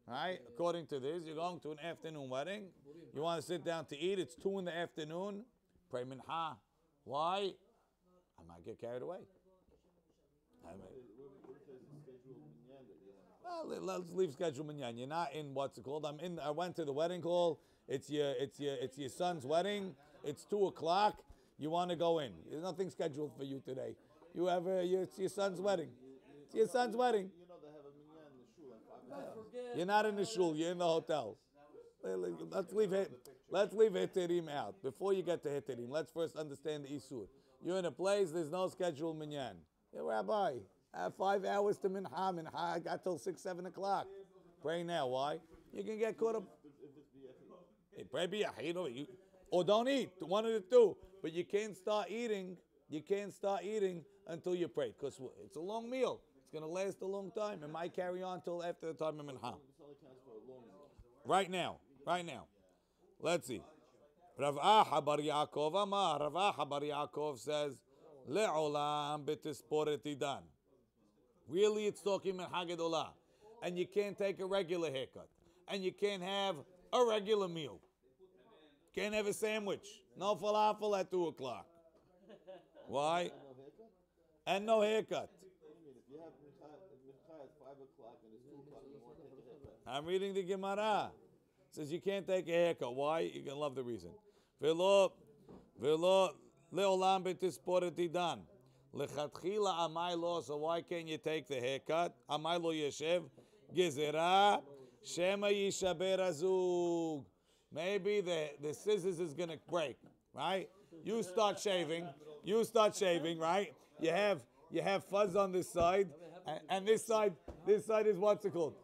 right? According to this, you're going to an afternoon wedding. You want to sit down to eat. It's 2 p.m. Pray minha. Why? I might get carried away. Well, let's leave schedule minyan. You're not in what's it called? I went to the wedding hall. It's your son's wedding. It's 2:00. You want to go in. There's nothing scheduled for you today. It's your son's wedding. It's your son's wedding. You know they have a minyan in the shul. You're not in the shul. You're in the hotel. Let's leave Heterim out. Before you get to Heterim, let's first understand the Isur. You're in a place, there's no scheduled minyan. Hey, Rabbi, I have 5 hours to minha. I got till 6, 7 o'clock. Pray now. Why? You can get caught up. Hey, pray biyahid, or don't eat. One of the two. But you can't start eating. You can't start eating until you pray, because it's a long meal. It's going to last a long time. It might carry on till after the time of minha. Right now. Let's see. Rav Haber Yaakov Amar. Rav Haber Yaakov says, Le'olam b'tisporet idan. Really, it's talking minha gedolah. And you can't take a regular haircut. And you can't have a regular meal. Can't have a sandwich. No falafel at 2:00. Why? And no haircut. If you have mincha at 5 o'clock and it's 2 o'clock, you want to take a haircut. I'm reading the Gemara. It says you can't take a haircut. Why? You're going to love the reason. Velo le'olam b'tisporet idan. Lechatchila amay lo. So why can't you take the haircut? Amay lo yeshev gezerah shema yishaber azug. Maybe the scissors is going to break, right? You start shaving, right? You have fuzz on this side, and this side is what's it called?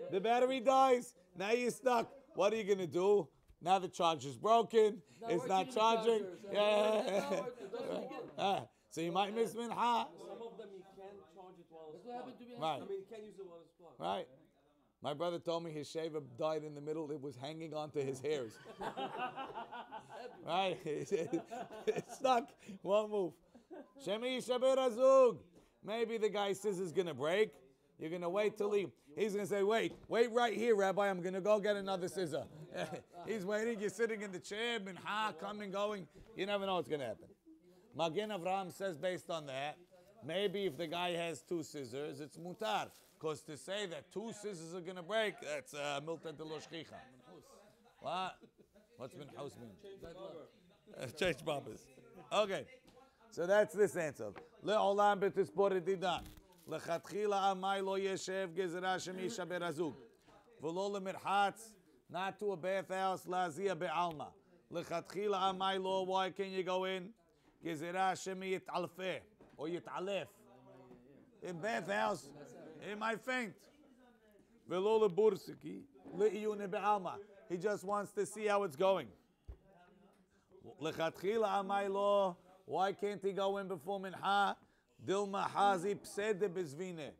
The battery dies. Now you're stuck. What are you going to do? Now the charger's broken. It's not charging. So you might miss minha. Some of them you can't charge it while it's plugged. Right. I mean, you can't use it while it's plugged. Right. My brother told me his shaver died in the middle. It was hanging onto his hairs. Right? It's stuck. Won't move. Shemi Shaber Azug. Maybe the guy's scissors going to break. You're going to wait till he's going to say, wait right here, Rabbi. I'm going to go get another scissor. He's waiting. You're sitting in the chair, minha, coming, going. You never know what's going to happen. Magen Avraham says based on that, maybe if the guy has 2 scissors, it's mutar. Because to say that 2 scissors are going to break, that's milta de lo shchicha. What? What's minhus mean? Change bumpers. Okay. So that's this answer. Le'olam b'tisporet idan. Lechatchila amay lo yeshev gezerah shemi shaber azug. V'lo lemirhatz, not to a bathhouse, lazia be'alma. Lechatchila amay lo, why can you go in? Gezerah shemi yitalfeh or yitalef. In bathhouse, he might faint. Velo lebursiki le'iyune be'alma. He just wants to see how it's going. Lechatchila amay lo. Why can't he go in before mincha? Dilma hazi psede bezvine.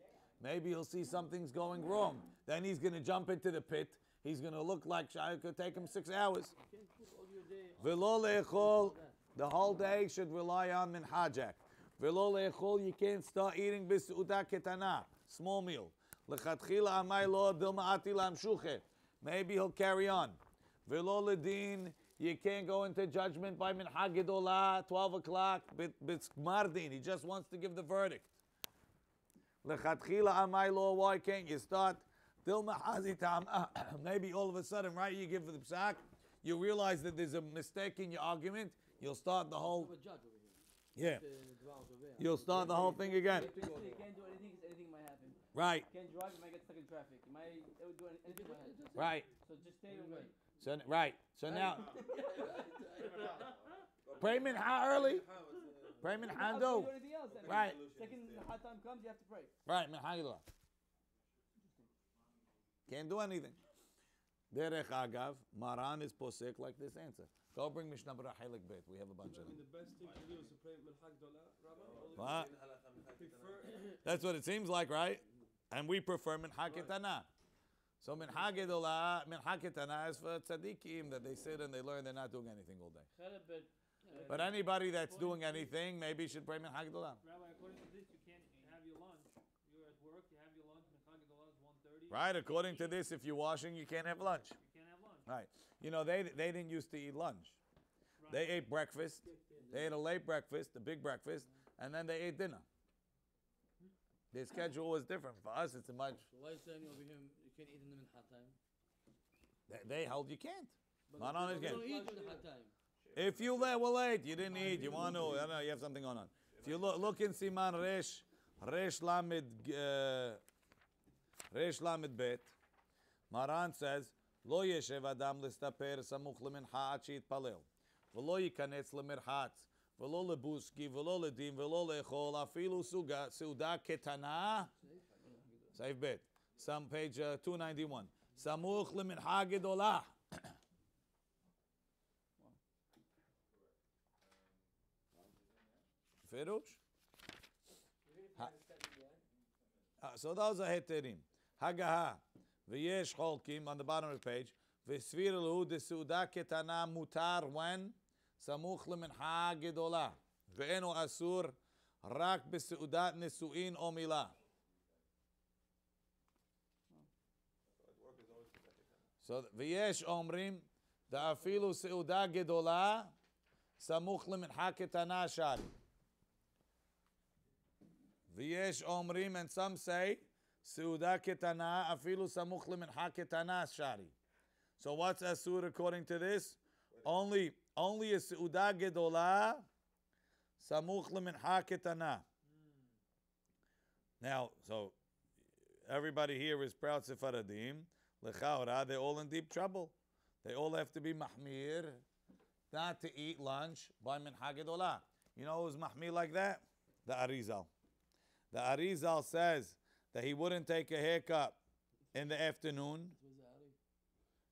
Maybe he'll see something's going wrong. Then he's going to jump into the pit. He's going to look like it could take him 6 hours. Velo le'echol. The whole day should rely on minhajak. Velo le'echol. You can't start eating b'seuda ketana. Small meal. Lechatchila amay lo dilma ati lamshuche. Maybe he'll carry on. Velo ledin. You can't go into judgment by minha gedolah, 12 o'clock, mardin. He just wants to give the verdict. Lechatchila amay lo, why can't you start? Maybe all of a sudden, right, you give the psak, you realize that there's a mistake in your argument, you'll start the whole... Yeah. You'll start the whole thing again. You can't do anything because anything might happen. Right. You can't drive, you might get stuck in traffic. You might do anything might happen. Right. So just stay away. So, right. So now... Pray minha early. Pray minha Do do. anything else then. Right. Second the hard time comes, you have to pray. Right, minha gedolah. Can't do anything. Derech agav, Maran is posek like this answer. Go bring Mishnah Berurah Chelik Bet. We have a bunch of them. The best thing to do is to pray Mincha Gedolah, Rabbi. What? That's what it seems like, right? And we prefer Mincha Ketana. So Mincha Gedolah, Mincha Ketana is for tzaddikim that they sit and they learn. They're not doing anything all day. But anybody that's doing anything, maybe should pray Mincha Gedolah. Rabbi, according to this, you can't have your lunch. You're at work, you have your lunch. Mincha Gedolah is 1:30. Right, according to this, if you're washing, you can't have lunch. You can't have lunch. Right. You know, they didn't used to eat lunch. They ate breakfast. They ate a late breakfast, a big breakfast, and then they ate dinner. Their schedule was different. For us, it's a much... Why are you saying over here you can't eat in the mincha time? They held you can't. Not on it again. Don't eat in the hot time. If you were late, you didn't eat, you want to, I don't know, you have something going on. If you look in Siman Resh Lamed Bet, Maran says, Lo yeshev adam listaper samuch lemincha ad sheitpalel. V'lo yikanetz lemirchatz. V'lo lebuski, v'lo ledim, v'lo leechol, afilu seuda ketana. Saif Bet. Some page 291. Samuch lemincha gedolah. Ferush? So those are heterim. Hagaha. V'yesh cholkim on the bottom of the page. V'svir lehu deseuda ketana mutar when? Samuch lemincha gedolah. Ve'enu asur rak beseudat nesu'in o milah. So v'yesh omrim da'afilu seuda gedolah samuch lemincha ketana shari. V'yesh omrim, and some say seuda ketana afilu samuch lemincha ketana shari. So what's asur according to this? Only a seuda gedolah samuch lemincha ketana. Now, so everybody here is proud Sephardim. Lechaora, they're all in deep trouble. They all have to be mahmir, not to eat lunch by mincha gedolah. You know who's mahmir like that? The Arizal. The Arizal says that he wouldn't take a haircut in the afternoon.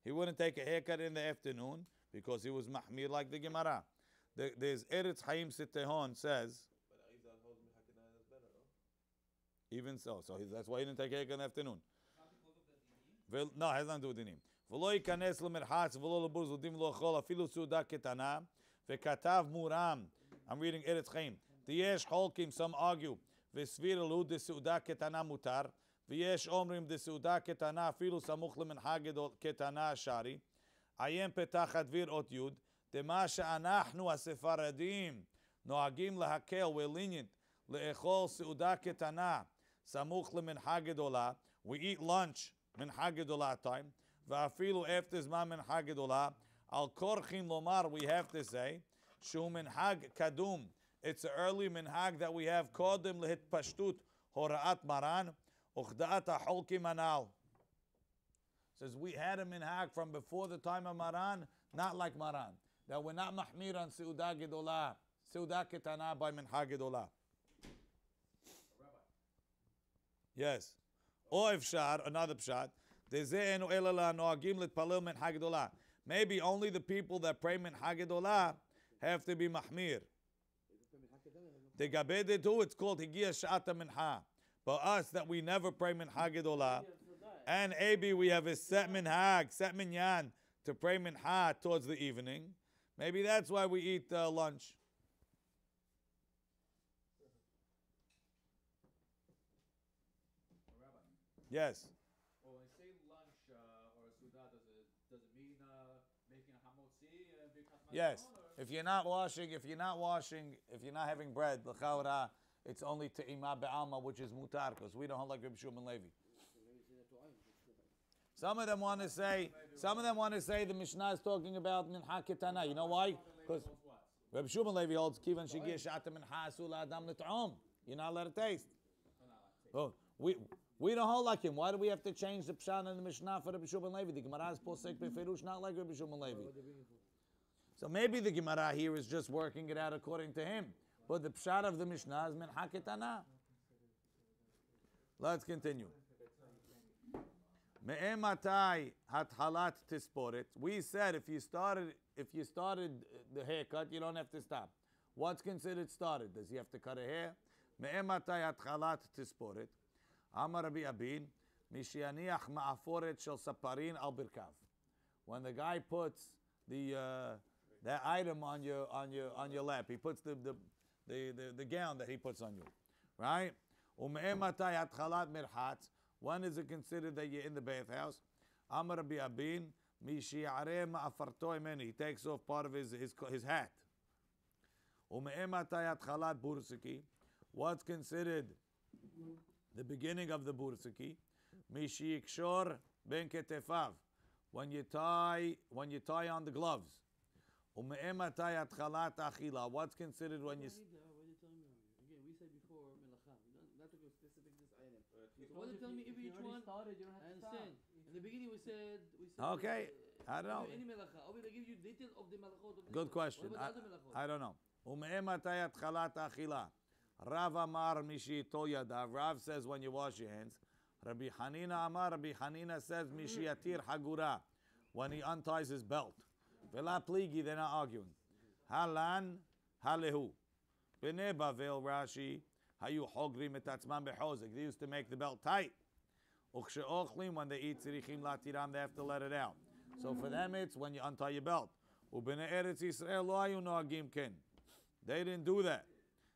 He wouldn't take a haircut in the afternoon because he was mahmir like the Gemara. There's Eretz Chaim Sitehon says. But Arizal holds Mincha Ketana is better, no? Even so, that's why he didn't take a haircut in the afternoon. No, it has nothing to do with dinim. V'lo yikanes lemirchatz v'lo lebuz v'dim lo chol afilu seuda ketana v'katav muram. I'm reading Eretz Chaim. V'yesh cholkim, some argue. V'svir elu deseuda ketana mutar. V'yesh omrim deseuda ketana afilu samuch lemincha ketana shari. Ayem petach advir ot yud. Dema she'anachnu hasefaradim noagim lahakel, we're lenient. Le'echol seuda ketana samuch lemincha gedolah. We eat lunch mincha gedolah time. Va'afilu after zman mincha gedolah. Al korchim lomar, we have to say, shu minhag kadum. It's an early minhag that we have. Kodem lehit pashtut hora'at maran uchda'at ha'cholkim anal. Says we had a minhag from before the time of Maran, not like Maran. That we're not mahmir on seuda gedolah Seudah ketana by mincha gedolah. Yes. Or ifshar, another pshat. Maybe only the people that pray mincha gedolah have to be mahmir. The gabede too, it's called higia sh'ata mincha. But us that we never pray mincha gedolah, and maybe we have a set minhag, set minyan to pray mincha towards the evening. Maybe that's why we eat lunch. Yes. Well, when you say lunch or sudah, does it mean making a hamotzi and Yes. If you're not washing, if you're not having bread, l'chaura, it's only to imah be'alma, which is mutar, because we don't hold like Rabbi Shimon Levi. Some of them want to say the Mishnah is talking about mincha ketana. You know why? Because Rabbi Shimon Levi holds kivan shigiyah shata mincha asul adam l't'om. You're not allowed to taste. Oh, we don't hold like him. Why do we have to change the pshat and the Mishnah for Rabbi Shimon Levi? The Gemara is posek beferush, not like Rabbi Shimon Levi. So maybe the Gemara here is just working it out according to him. But the pshat of the Mishnah is mincha ketana. Let's continue. Me'ematai hathalat tisporet. We said if you started the haircut, you don't have to stop. What's considered started? Does he have to cut a hair? Me'ematai hathalat tisporet. Amar Rabbi Abin, mishianiach ma'aforet shel saparin al birkav. When the guy puts that item on your lap, he puts the gown that he puts on you, right? Ume'ematai hatchalat mirhatz. When is it considered that you're in the bathhouse? Amar Rabbi Abin, mishiareh ma'afarto imeni. He takes off part of his hat. Ume'ematai hatchalat bursiki. What's considered the beginning of the bursiki? Mishikshor ben ketefav. When you tie on the gloves. Ume'ematai hatchalat achila. What's considered when you... Again, we said before melacha. Not to go specific this item. So what are you telling me? If each one started, you don't have to stop. In the beginning, we said. Okay, I don't know. Any melacha. Or we give you detail of the melachot. Good question. I don't know. Ume'ematai hatchalat achila. Rav Amar Mishi Toyada. Rav says when you wash your hands. Rabbi Hanina Amar. Rabbi Hanina says Mishi Yatir Hagura. When he unties his belt. Vela pligi, they're not arguing. Halan halehu. Bnei Bavel Rashi. Hayu hogrim etatzman behozik. They used to make the belt tight. Ukshe'ochlim, when they eat tzirichim latiram, they have to let it out. So for them, it's when you untie your belt. Ubnei Eretz Yisrael lo hayu noagim ken. They didn't do that.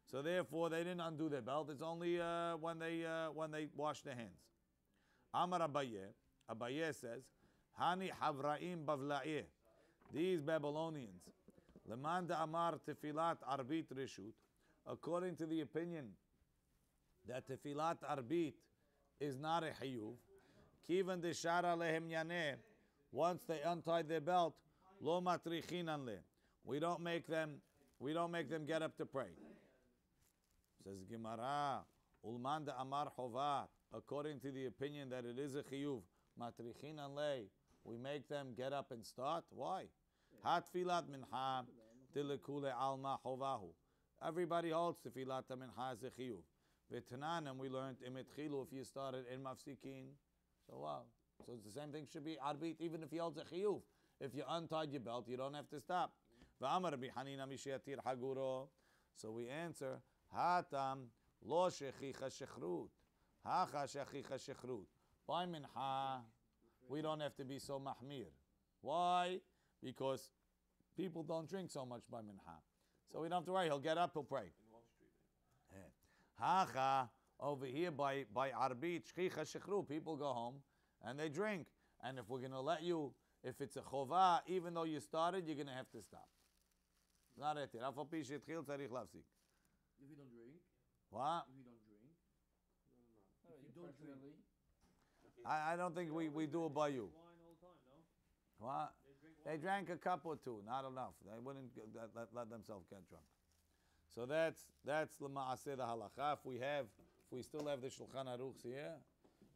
So therefore, they didn't undo their belt. It's only when they wash their hands. Amar Abaye. Abaye says, Hani havraim bavla'eh. These Babylonians, Lemanda Amar Tefilat Arbit Reshut, according to the opinion that Tefilat Arbit is not a Hiyuv, Kivan Deshara Lehem Yaneh, once they untied their belt, Lo Matrichinan Le. We don't make them get up to pray. Says Gemara, Ulmanda Amar Hova, according to the opinion that it is a Chiyuv, Matrichinan Le, we make them get up and start. Why? Hatfilat mincha tilekule alma hovahu. Everybody holds tefilat mincha as a chiyuv. V'tanan, and we learned imitchilu if you started in mafsikin. So wow. So it's the same thing should be arbit even if he holds a chiyuv. If you untied your belt, you don't have to stop. V'amar Rabbi Hanina mishiatir haguro. So we answer hatam lo shechicha shechrut. Hacha shechicha shechrut. By mincha, we don't have to be so mahmir. Why? Because people don't drink so much by mincha. So we don't have to worry. He'll get up, he'll pray. Hacha, over here by arbit, shchicha shechru, people go home and they drink. And if we're going to let you, if it's a chovah, even though you started, you're going to have to stop. Not it. If you don't drink. What? If you don't drink. If you don't drink. I don't think we do it by you. Wine all the time, no? What? They drank a cup or two, not enough. They wouldn't let themselves get drunk. So that's l'maaseh the halacha. If we still have the Shulchan Aruchs here,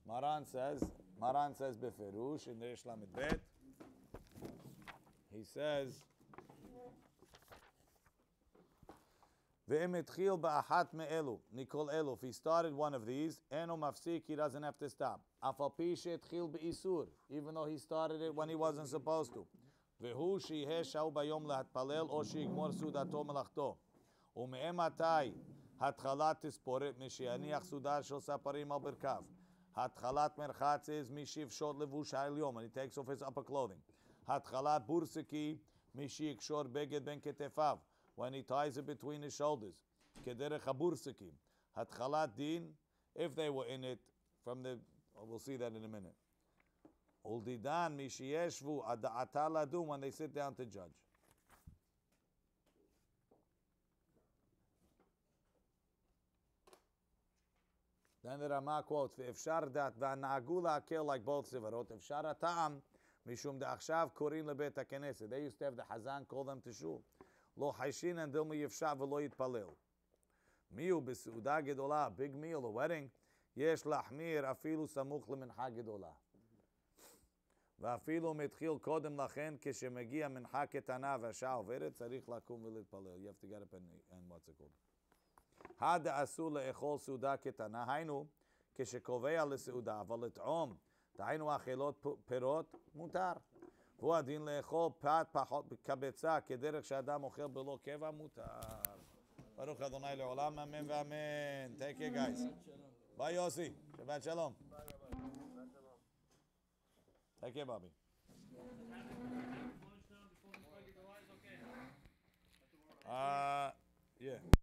Maran says beferush in the Reish Lamed Bet. He says Ve'em etchil ba'achat me'elu, nikol elu. If he started one of these, eno mafsik, he doesn't have to stop. Afal pi she'etchil be'isur, even though he started it when he wasn't supposed to. Ve'hu she'yeh sha'u bayom lehatpalel, o she'igmor sudato melachto. U'me'em atai, התחלת תספורת משיניח סודר של ספרים על ברכיו. התחלת מרחץ is משיפשוט לבוש העליון, when he takes off his upper clothing. התחלת בורסקי משיקשור בגד בין כתפיו, when he ties it between his shoulders. כדרך הבורסקי. התחלת דין, if they were in it, from the, we'll see that in a minute. ולדידן משישבו הדעתה לדון, when they sit down to judge. Then the Rama quotes, "Ve'efshar dat va'na'agu la'akel like both sivarot. Efshar ha'ta'am mishum de'achshav korin lebet ha'knesset." They used to have the Hazan call them to shul. Lo haishin and dilma yefshar v'lo yitpalel. Miu b'seuda gedola, big meal, a wedding. Yesh la'achmir afilu samuch lemincha gedola. ואפילו מתחיל קודם לכן כשמגיע מנחה קטנה והשעה עוברת צריך לקום ולהתפלל. You have to get up and what's it called? הדה אסור לאכול סעודה קטנה, היינו כשקובע לסעודה, אבל לטעום, דהיינו אכילות פירות, מותר. והוא הדין לאכול פת פחות כביצה, כדרך שאדם אוכל בלא קבע, מותר. ברוך אדוני לעולם, אמן ואמן. Take care guys. ביי יוסי, שבת שלום. Take care Bobby. Lunch now before the Friday, the lies, okay. Yeah.